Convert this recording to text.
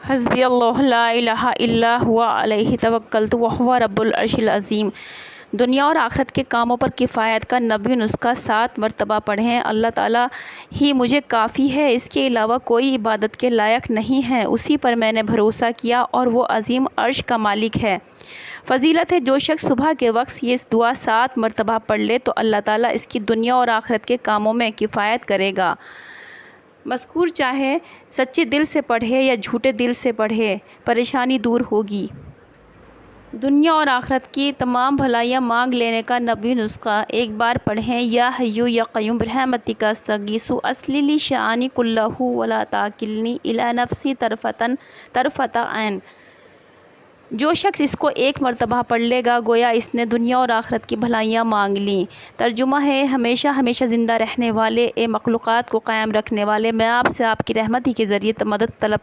حسبی اللہ لا الہ الا ہوا علیہ توکلت وہو رب العرش العظیم۔ دنیا اور آخرت کے کاموں پر کفایت کا نبوی نسخہ 7 مرتبہ پڑھیں۔ اللہ تعالیٰ ہی مجھے کافی ہے، اس کے علاوہ کوئی عبادت کے لائق نہیں ہے، اسی پر میں نے بھروسہ کیا اور وہ عظیم عرش کا مالک ہے۔ فضیلت ہے، جو شخص صبح کے وقت یہ دعا 7 مرتبہ پڑھ لے تو اللہ تعالیٰ اس کی دنیا اور آخرت کے کاموں میں کفایت کرے گا۔ مذکور چاہے سچے دل سے پڑھے یا جھوٹے دل سے پڑھے، پریشانی دور ہوگی۔ دنیا اور آخرت کی تمام بھلائیاں مانگ لینے کا نبوی نسخہ ایک بار پڑھیں۔ یا حیّ یا قیوم برحمتک استغیث اصلح لی شأنی کلہ ولا تکلنی الی نفسی طرفۃ عین۔ جو شخص اس کو 1 مرتبہ پڑھ لے گا گویا اس نے دنیا اور آخرت کی بھلائیاں مانگ لیں۔ ترجمہ ہے، ہمیشہ ہمیشہ زندہ رہنے والے، اے مخلوقات کو قائم رکھنے والے، میں آپ سے آپ کی رحمت ہی کے ذریعے مدد طلب